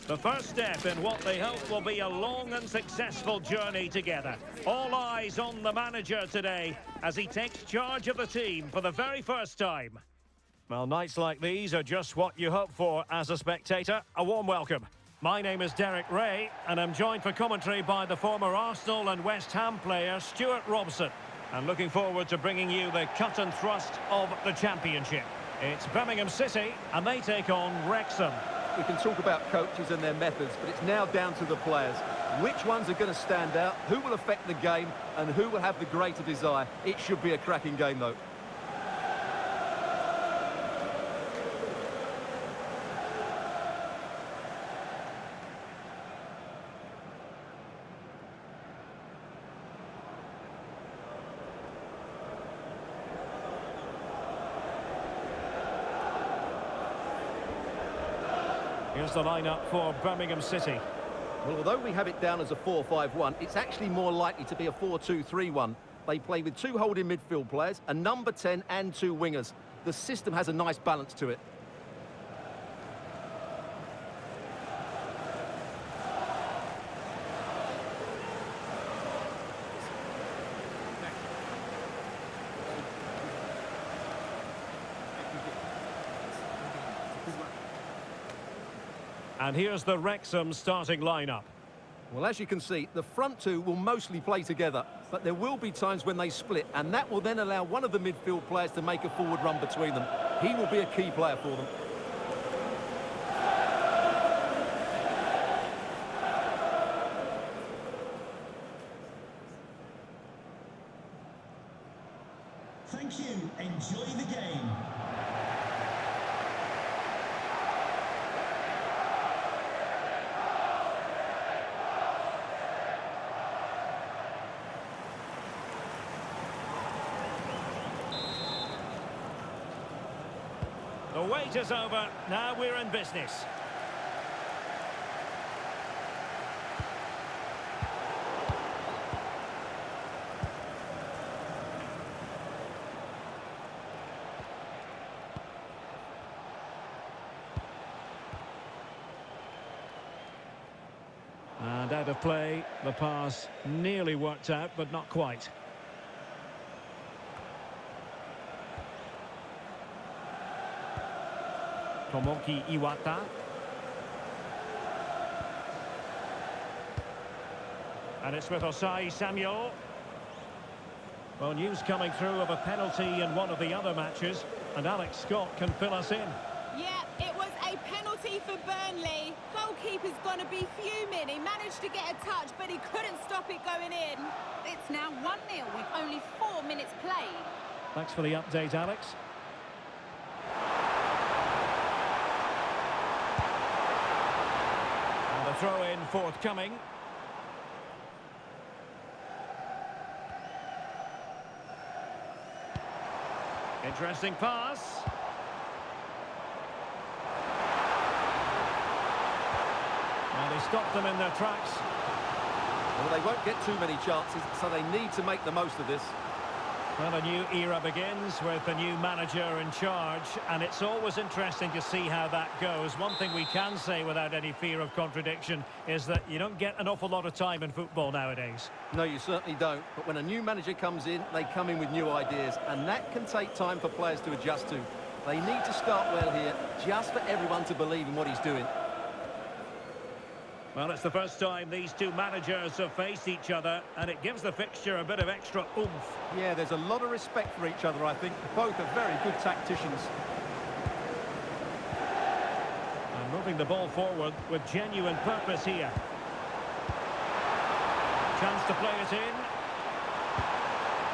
The first step in what they hope will be a long and successful journey together. All eyes on the manager today as he takes charge of the team for the very first time. Well, nights like these are just what you hope for as a spectator. A warm welcome. My name is Derek Ray, and I'm joined for commentary by the former Arsenal and West Ham player Stuart Robson. I'm looking forward to bringing you the cut and thrust of the Championship. It's Birmingham City, and they take on Wrexham. We can talk about coaches and their methods, but it's now down to the players. Which ones are going to stand out, who will affect the game, and who will have the greater desire? It should be a cracking game, though. Here's the lineup for Birmingham City. Well, although we have it down as a 4-5-1, it's actually more likely to be a 4-2-3-1. They play with two holding midfield players, a number 10 and two wingers. The system has a nice balance to it. And here's the Wrexham starting lineup. Well, as you can see, the front two will mostly play together, but there will be times when they split, and that will then allow one of the midfield players to make a forward run between them. He will be a key player for them. Thank you. Enjoy the game. The wait is over. Now we're in business. And out of play, the pass nearly worked out, but not quite. Tomoki Iwata. And it's with Osai Samuel. Well, news coming through of a penalty in one of the other matches, and Alex Scott can fill us in. Yeah, it was a penalty for Burnley. Goalkeeper's going to be fuming. He managed to get a touch, but he couldn't stop it going in. It's now 1-0 with only 4 minutes played. Thanks for the update, Alex. The throw-in forthcoming. Interesting pass. And he stopped them in their tracks. Well, they won't get too many chances, so they need to make the most of this. Well, a new era begins with a new manager in charge, and it's always interesting to see how that goes. One thing we can say without any fear of contradiction is that you don't get an awful lot of time in football nowadays. No, you certainly don't. But when a new manager comes in, they come in with new ideas, and that can take time for players to adjust to. They need to start well here, just for everyone to believe in what he's doing. Well, it's the first time these two managers have faced each other, and it gives the fixture a bit of extra oomph. Yeah, there's a lot of respect for each other, I think. Both are very good tacticians. And moving the ball forward with genuine purpose here. Chance to play it in.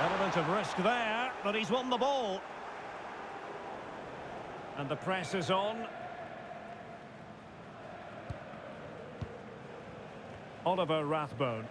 Element of risk there, but he's won the ball. And the press is on. Oliver Rathbone.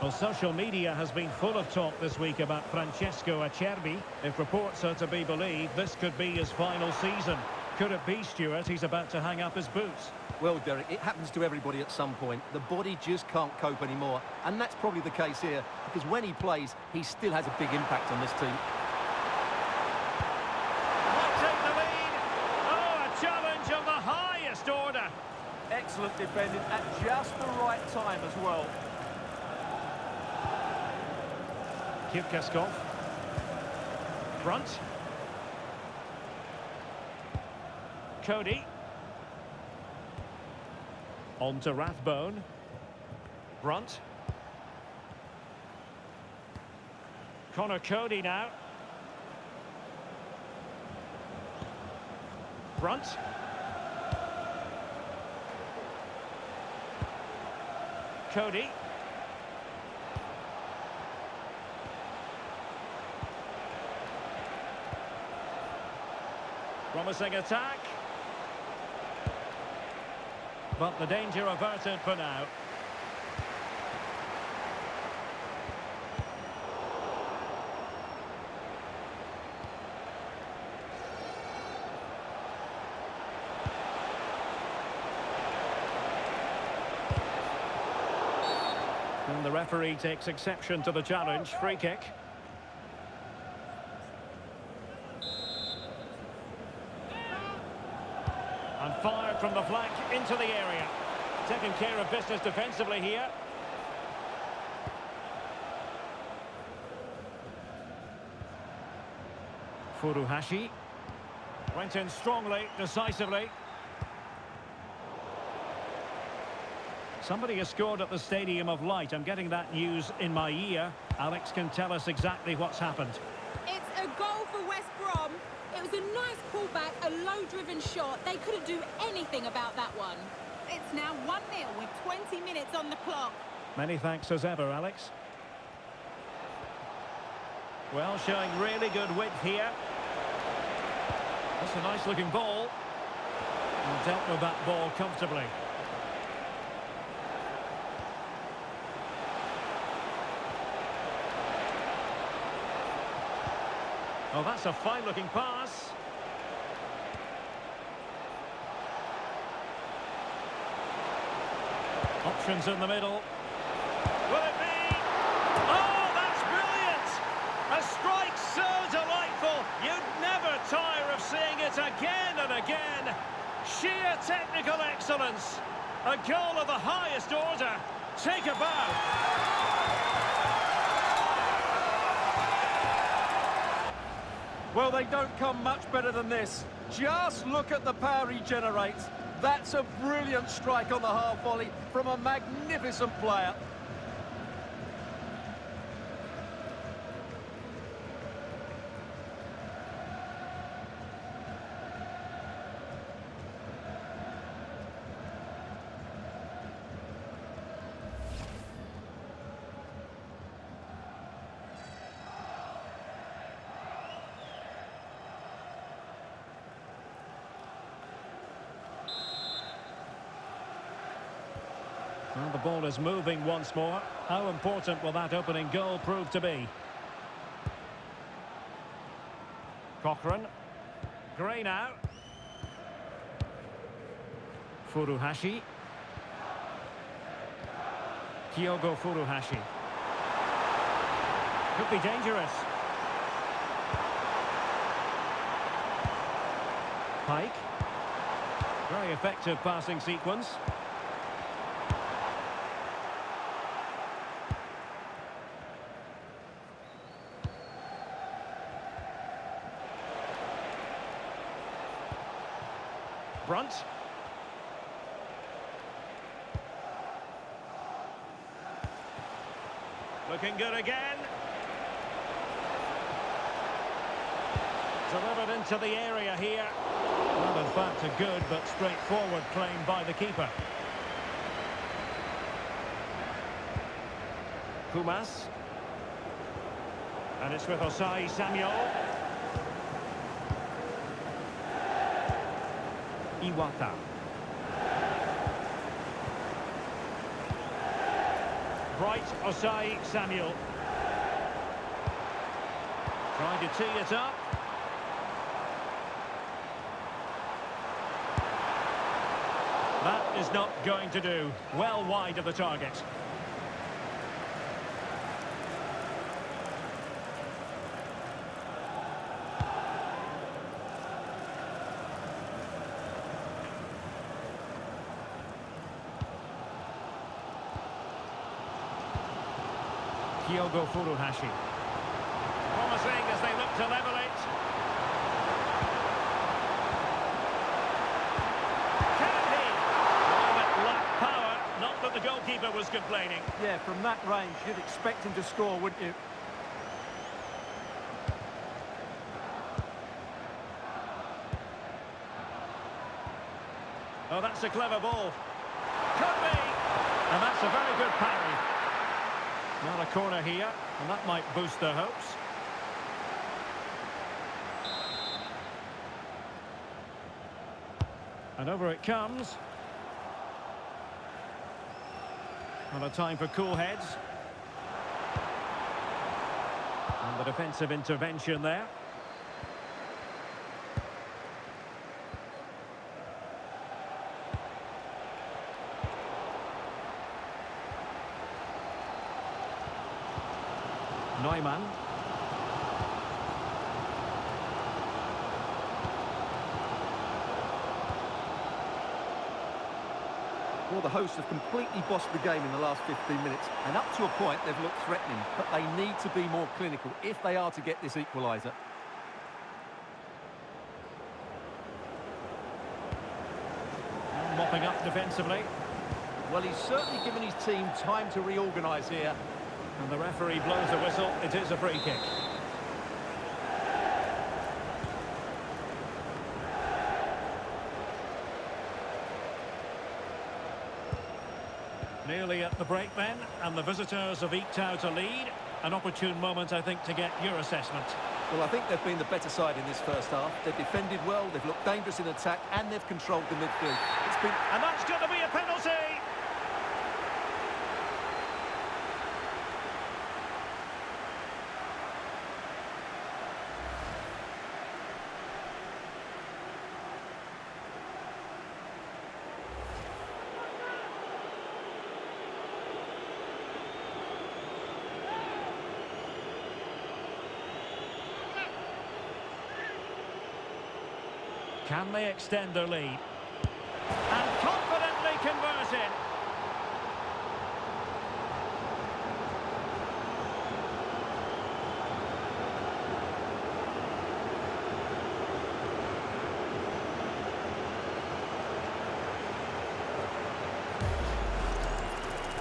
Well, social media has been full of talk this week about Francesco Acerbi. If reports are to be believed, this could be his final season. Could it be, Stuart, he's about to hang up his boots? Well, Derek, it happens to everybody at some point. The body just can't cope anymore. And that's probably the case here, because when he plays, he still has a big impact on this team. Might take the lead. Oh, a challenge. excellent defending at just the right time as well. Kivkaskov. Brunt. Cody. On to Rathbone. Brunt. Connor Cody now. Brunt. Cody. Promising attack. But the danger averted for now. And the referee takes exception to the challenge. Free kick. And fired from the flank into the area. Taking care of business defensively here. Furuhashi. Went in strongly, decisively. Somebody has scored at the Stadium of Light. I'm getting that news in my ear. Alex can tell us exactly what's happened. It's a goal for West Brom. It was a nice pullback, a low-driven shot. They couldn't do anything about that one. It's now 1-0 with 20 minutes on the clock. Many thanks as ever, Alex. Well, showing really good width here. That's a nice-looking ball. And dealt with that ball comfortably. Oh, that's a fine-looking pass. Options in the middle. Will it be? Oh, that's brilliant! A strike so delightful, you'd never tire of seeing it again and again. Sheer technical excellence. A goal of the highest order. Take a bow. Well, they don't come much better than this. Just look at the power he generates. That's a brilliant strike on the half volley from a magnificent player. Well, the ball is moving once more. How important will that opening goal prove to be? Cochrane. Gray now. Furuhashi. Kyogo Furuhashi. Could be dangerous. Pike. Very effective passing sequence. Brunt. Looking good again. Delivered into the area here. Well, in fact, a good but straightforward claim by the keeper. Kumas. And it's with Osai Samuel. Iwata. Bright Osai Samuel. Trying to tee it up. That is not going to do. Well wide of the target. Diogo Furuhashi. Promising as they look to level it. Can he? Oh, it lacked power. Not that the goalkeeper was complaining. Yeah, from that range, you'd expect him to score, wouldn't you? Oh, that's a clever ball. Could be! And that's a very good parry. Not a corner here, and that might boost their hopes. And over it comes. Not a time for cool heads. And the defensive intervention there. Neumann. Well, the hosts have completely bossed the game in the last 15 minutes, and up to a point they've looked threatening, but they need to be more clinical if they are to get this equaliser. Mopping up defensively. Well, he's certainly given his team time to reorganise here. And the referee blows the whistle. It is a free kick. Nearly at the break then, and the visitors have eked out a lead. An opportune moment, I think, to get your assessment. Well, I think they've been the better side in this first half. They've defended well, they've looked dangerous in attack, and they've controlled the midfield. It's been... And that's going to be a penalty! Can they extend their lead? And confidently converted.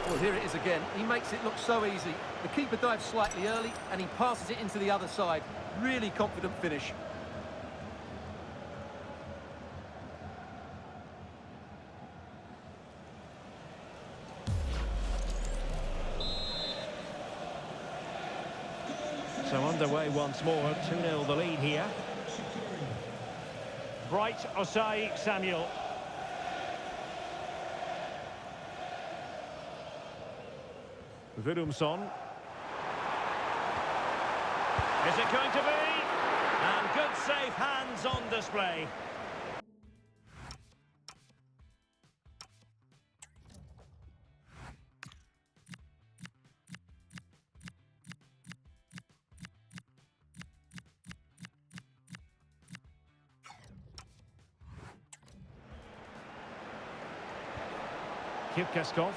Well, here it is again. He makes it look so easy. The keeper dives slightly early, and he passes it into the other side. Really confident finish. So underway once more, 2-0 the lead here. Bright Osai Samuel. Vidumson. Is it going to be? And good safe hands on display. Kipkaskov.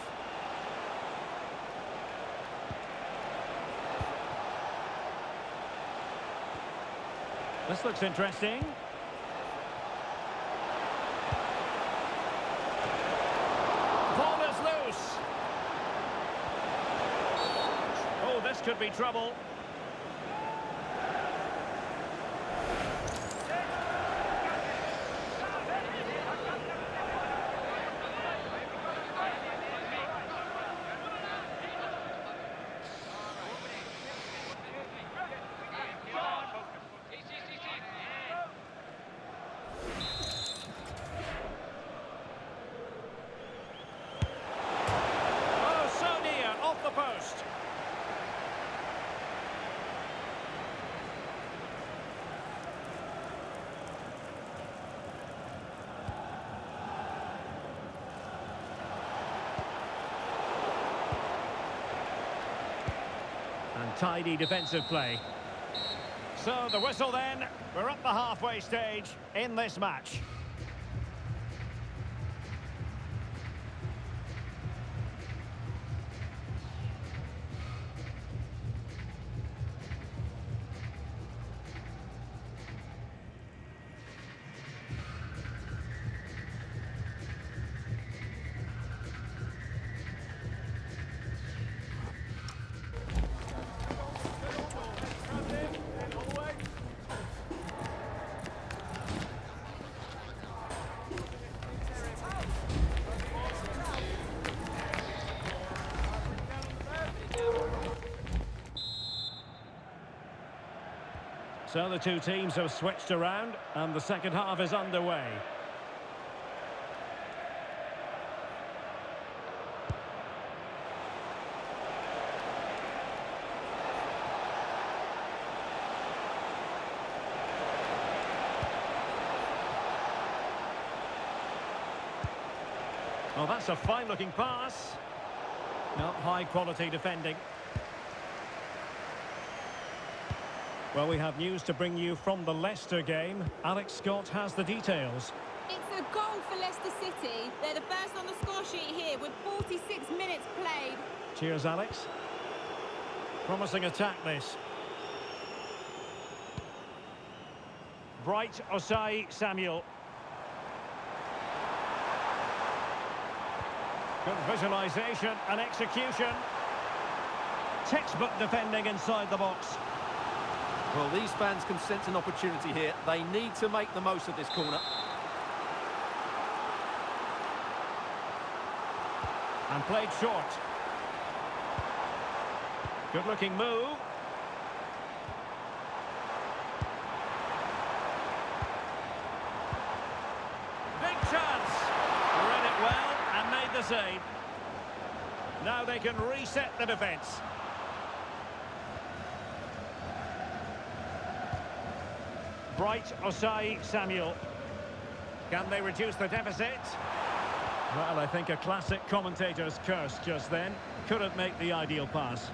This looks interesting. Ball is loose. Oh, this could be trouble. Post. And tidy defensive play. So the whistle then, we're up the halfway stage in this match. So the two teams have switched around and the second half is underway. Well, that's a fine-looking pass. Not high-quality defending. Well, we have news to bring you from the Leicester game. Alex Scott has the details. It's a goal for Leicester City. They're the first on the score sheet here with 46 minutes played. Cheers, Alex. Promising attack, this. Bright Osai Samuel. Good visualisation and execution. Textbook defending inside the box. Well, these fans can sense an opportunity here. They need to make the most of this corner. And played short. Good-looking move. Big chance. Read it well and made the save. Now they can reset the defence. Bright Osai Samuel. Can they reduce the deficit? Well, I think a classic commentator's curse just then. Couldn't make the ideal pass.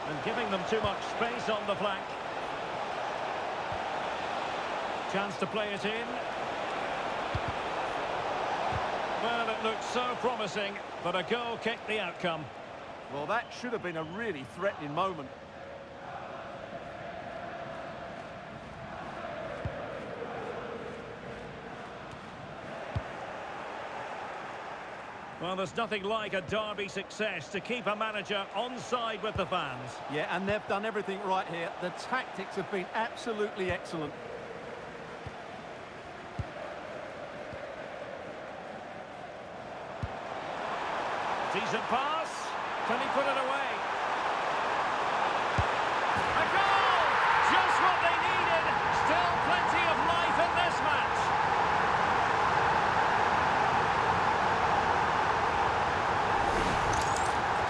And giving them too much space on the flank. Chance to play it in. Well, it looked so promising, but a goal kicked the outcome. Well, that should have been a really threatening moment. Well, there's nothing like a derby success to keep a manager on side with the fans. Yeah, and they've done everything right here. The tactics have been absolutely excellent. Decent pass. Can he put it away? A goal! Just what they needed. Still plenty of life in this match.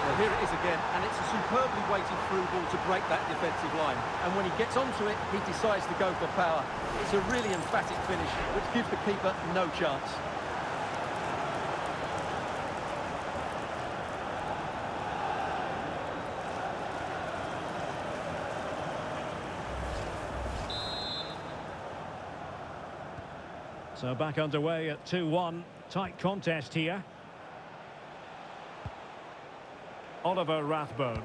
Well, here it is again, and it's a superbly weighted through ball to break that defensive line. And when he gets onto it, he decides to go for power. It's a really emphatic finish, which gives the keeper no chance. So back underway at 2-1. Tight contest here. Oliver Rathbone.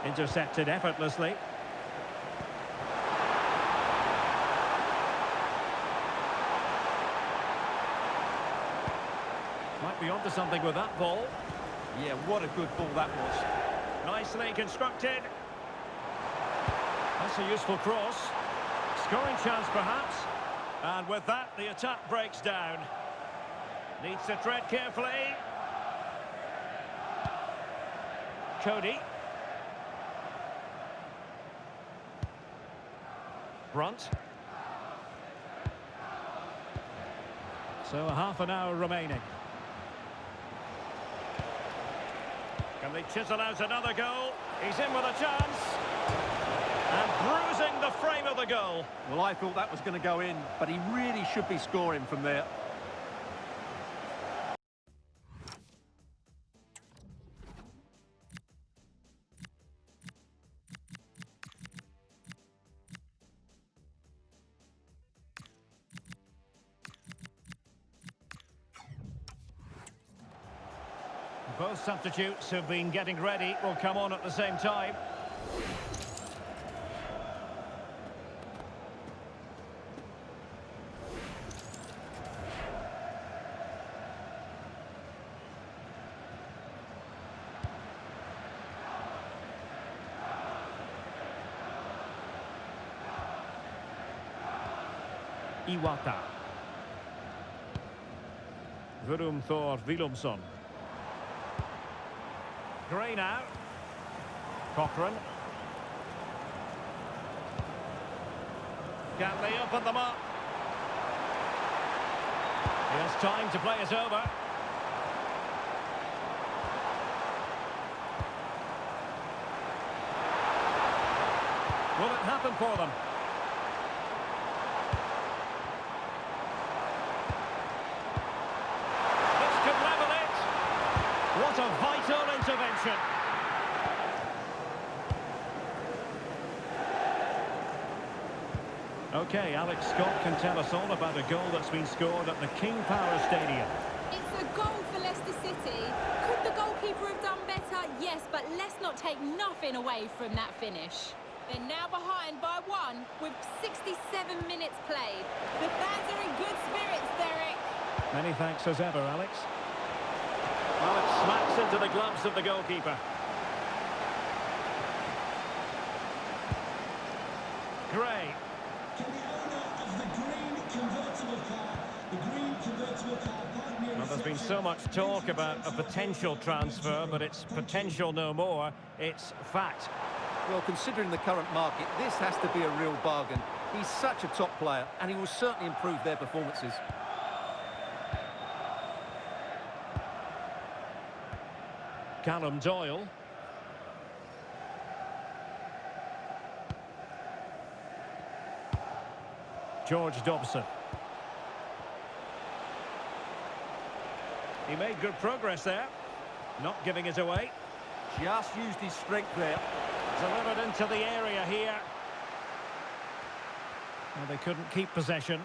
Intercepted effortlessly. Might be onto something with that ball. Yeah, what a good ball that was. Nicely constructed. That's a useful cross. Scoring chance perhaps. And with that, the attack breaks down. Needs to tread carefully. Cody. Brunt. So a half an hour remaining. Can they chisel out another goal? He's in with a chance. And bruising the frame of the goal. Well, I thought that was going to go in, but he really should be scoring from there. Both substitutes have been getting ready, will come on at the same time. Iwata. Brum Thor Willumsson. Gray now. Cochrane. Can they open them up? Here's time to play it over. Will it happen for them? This could level it. What a vital intervention. Okay, Alex Scott can tell us all about a goal that's been scored at the King Power Stadium. It's a goal for Leicester City. Could the goalkeeper have done better? Yes, but let's not take nothing away from that finish. They're now behind by 1 with 67 minutes played. The fans are in good spirits, Derek. Many thanks as ever, Alex. Well, it smacks into the gloves of the goalkeeper. Gray. To the owner of the green convertible car, the green convertible car partner. Well, there's been so much talk about a potential transfer, but it's potential no more. It's fact. Well, considering the current market, this has to be a real bargain. He's such a top player, and he will certainly improve their performances. Callum Doyle. George Dobson. He made good progress there. Not giving it away. Just used his strength there. Delivered into the area here. Well, they couldn't keep possession.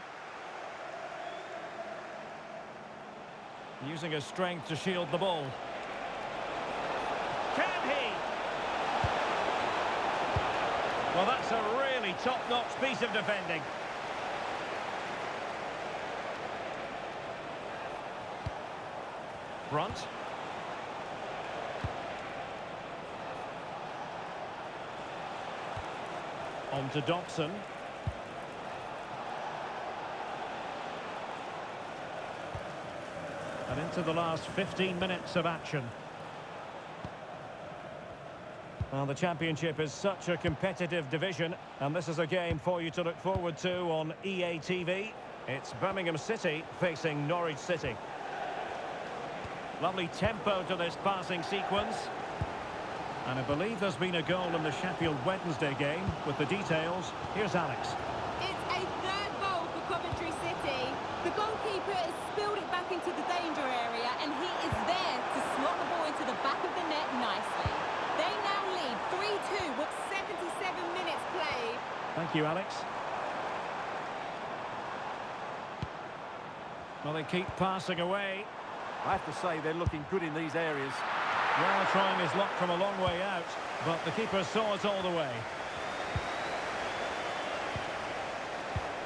Using his strength to shield the ball. Can he? Well, that's a really top-notch piece of defending. Brunt. On to Dobson. And into the last 15 minutes of action. Well, the Championship is such a competitive division, and this is a game for you to look forward to on EA TV. It's Birmingham City facing Norwich City. Lovely tempo to this passing sequence. And I believe there's been a goal in the Sheffield Wednesday game. With the details, here's Alex. It's a third goal for Coventry City. The goalkeeper has spilled it back into the danger area, and he is there to slot the ball into the back of the net nicely. They now lead 3-2 with 77 minutes played. Thank you, Alex. Well, they keep passing away. I have to say, they're looking good in these areas. Well, trying his luck from a long way out, but the keeper saw it all the way.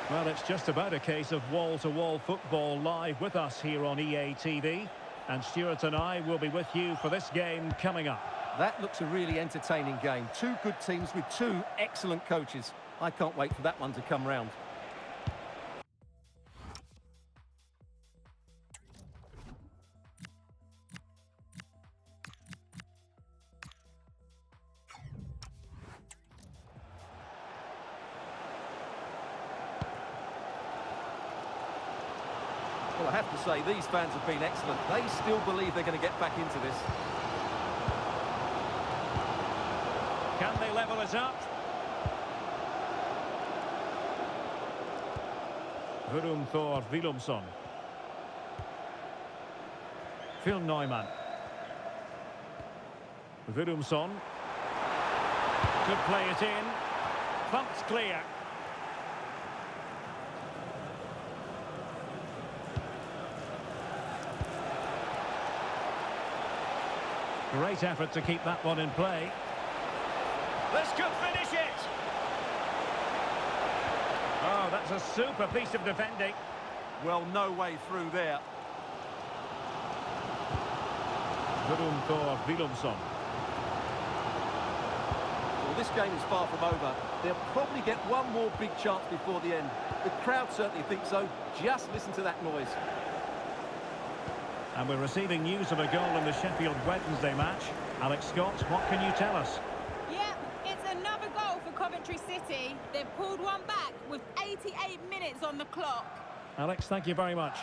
Well, it's just about a case of wall-to-wall football live with us here on EA TV. And Stuart and I will be with you for this game coming up. That looks a really entertaining game. Two good teams with two excellent coaches. I can't wait for that one to come round. Well, I have to say, these fans have been excellent. They still believe they're going to get back into this. Can they level it up? Brum for Willumsson. Phil Neumann. Willumsson. Could play it in. Pumped clear. Great effort to keep that one in play. This could finish it! Oh, that's a super piece of defending. Well, no way through there. Brum for Willumsson. Well, this game is far from over. They'll probably get one more big chance before the end. The crowd certainly think so. Just listen to that noise. And we're receiving news of a goal in the Sheffield Wednesday match. Alex Scott, what can you tell us? Yeah, it's another goal for Coventry City. They've pulled one back with 88 minutes on the clock. Alex, thank you very much.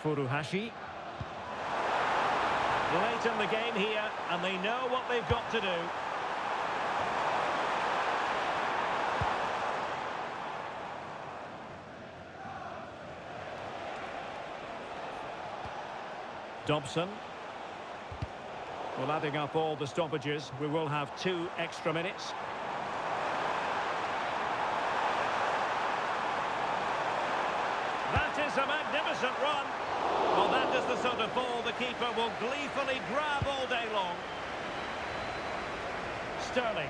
Furuhashi. Late in the game here, and they know what they've got to do. Dobson. Well, adding up all the stoppages, we will have 2 extra minutes. That is a magnificent run. Well, that is the sort of ball the keeper will gleefully grab all day long. Sterling.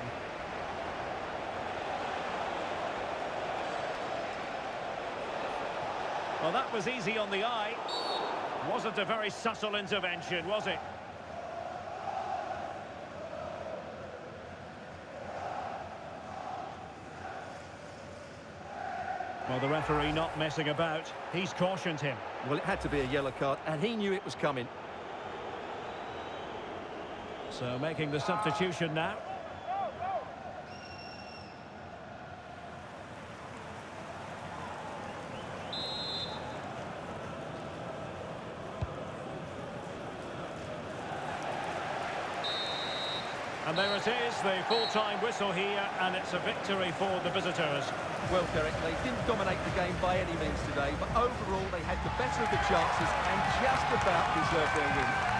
Well, that was easy on the eye. Wasn't a very subtle intervention, was it? Well, the referee not messing about. He's cautioned him. Well, it had to be a yellow card, and he knew it was coming. So making the substitution now. And there it is, the full-time whistle here, and it's a victory for the visitors. Well, Derek, they didn't dominate the game by any means today, but overall they had the better of the chances and just about deserved their win.